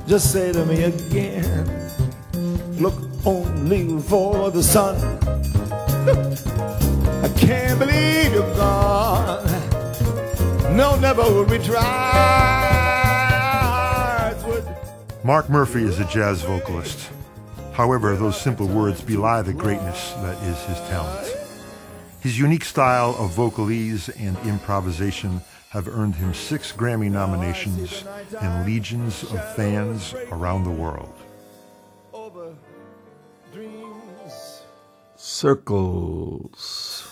just say to me again, look only for the sun. I can't believe you're gone. No, never would we try. Mark Murphy is a jazz vocalist. However, those simple words belie the greatness that is his talent. His unique style of vocalese and improvisation have earned him 6 Grammy nominations and legions of fans around the world. Circles.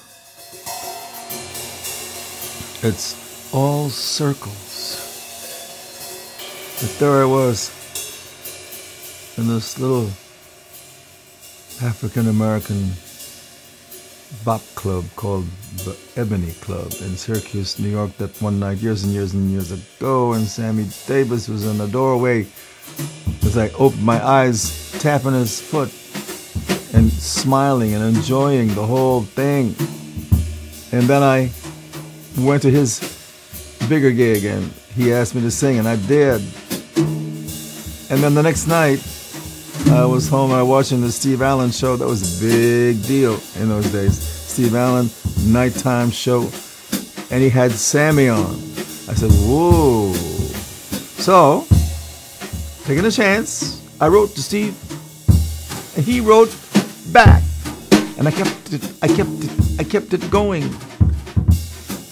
It's all circles. But there I was in this little African-American bop club called the Ebony Club in Syracuse, New York, that one night years and years and years ago, and Sammy Davis was in the doorway as I opened my eyes, tapping his foot and smiling and enjoying the whole thing. And then I went to his bigger gig and he asked me to sing, and I did. And then the next night, I was home and I was watching the Steve Allen show. That was a big deal in those days. Steve Allen, nighttime show, and he had Sammy on. I said, whoa. So, taking a chance, I wrote to Steve, and he wrote back. And I kept it going.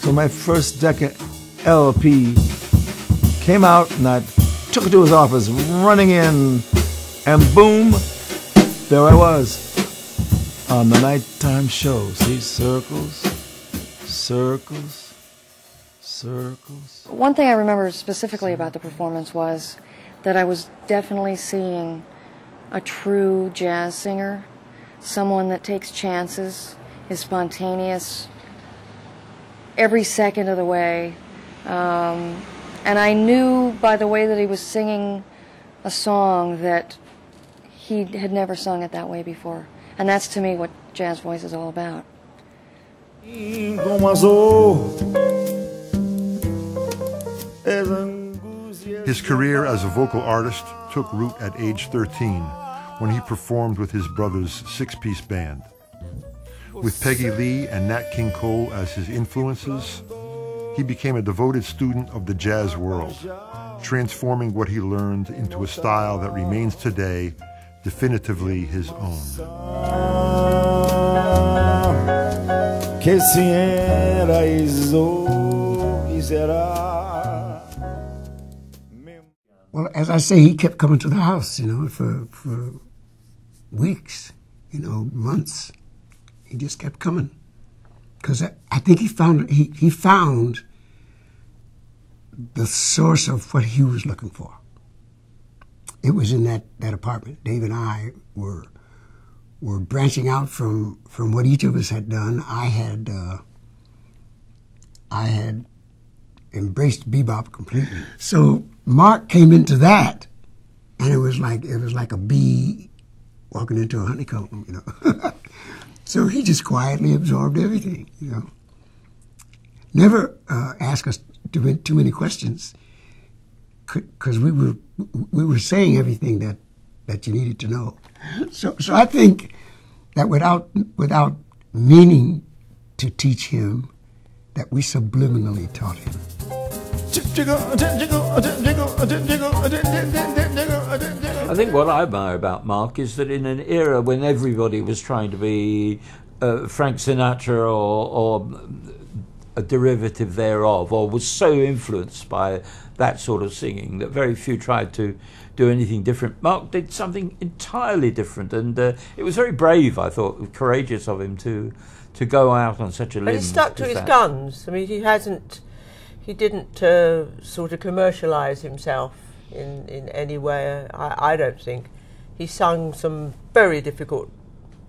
So my first Decca LP came out, and I took it to his office, running in, and boom, there I was on the nighttime show. See, circles, circles, circles. One thing I remember specifically about the performance was that I was definitely seeing a true jazz singer, someone that takes chances, is spontaneous every second of the way. And I knew by the way that he was singing a song that he had never sung it that way before. And that's, to me, what jazz voice is all about. His career as a vocal artist took root at age 13 when he performed with his brother's 6-piece band. With Peggy Lee and Nat King Cole as his influences, he became a devoted student of the jazz world, transforming what he learned into a style that remains today definitively his own. Well, as I say, he kept coming to the house, for weeks, months. He just kept coming. Because I think he found the source of what he was looking for. It was in that apartment. Dave and I were branching out from what each of us had done. I had embraced bebop completely. So Mark came into that, and it was like a bee walking into a honeycomb, So he just quietly absorbed everything, Never asked us too many questions, because we were saying everything that you needed to know. So I think that without meaning to teach him, that we subliminally taught him. I think what I admire about Mark is that in an era when everybody was trying to be Frank Sinatra or a derivative thereof, or was so influenced by that sort of singing that very few tried to do anything different, Mark did something entirely different, and it was very brave, I thought, courageous of him to go out on such a limb. But he stuck to his guns. I mean, he didn't sort of commercialise himself in any way, I don't think. He sung some very difficult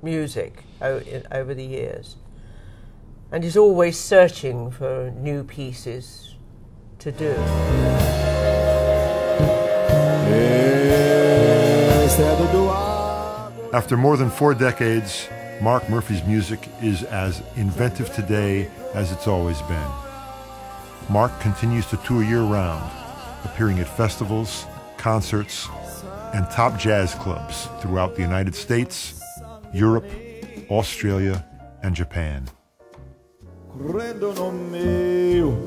music over the years. And he's always searching for new pieces to do. After more than 4 decades, Mark Murphy's music is as inventive today as it's always been. Mark continues to tour year-round, appearing at festivals, concerts, and top jazz clubs throughout the United States, Europe, Australia, and Japan. Correndo no meu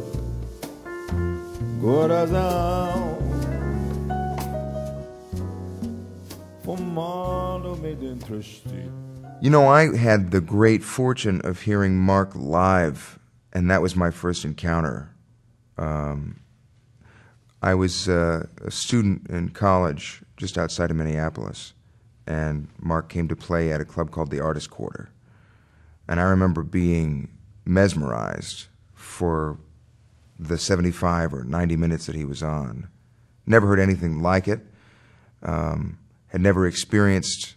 coração, fumando-me dentro de ti. You know, I had the great fortune of hearing Mark live, and that was my first encounter. I was a student in college just outside of Minneapolis, and Mark came to play at a club called the Artist Quarter. And I remember being mesmerized for the 75 or 90 minutes that he was on. Never heard anything like it. Had never experienced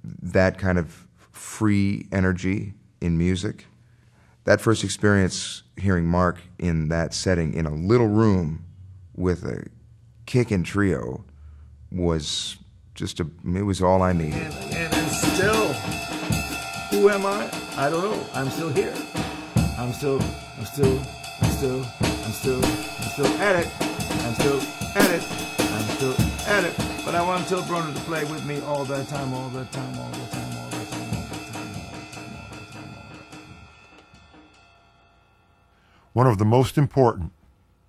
that kind of free energy in music. That first experience hearing Mark in that setting in a little room with a kick-in trio was just it was all I needed. And still, who am I? I don't know. I'm still here. I'm still at it. I'm still at it. But I want Till Brunner to play with me all the time. One of the most important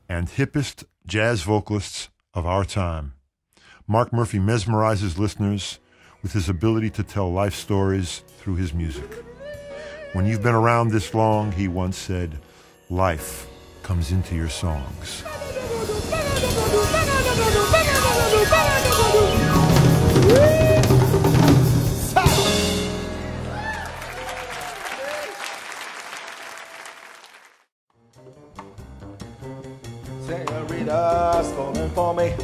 and hippest jazz vocalists of our time, Mark Murphy mesmerizes listeners with his ability to tell life stories through his music. When you've been around this long, he once said, life comes into your songs. Senorita's calling for me.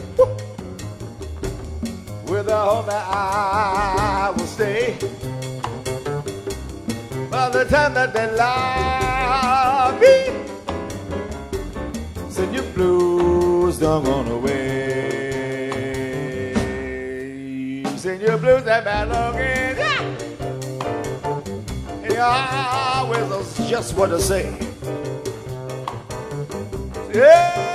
With the hope that I will stay. By the time that they love me, send your blues don't gone away. Send your blues that bad looking. Yeah. He always knows just what to say. Yeah.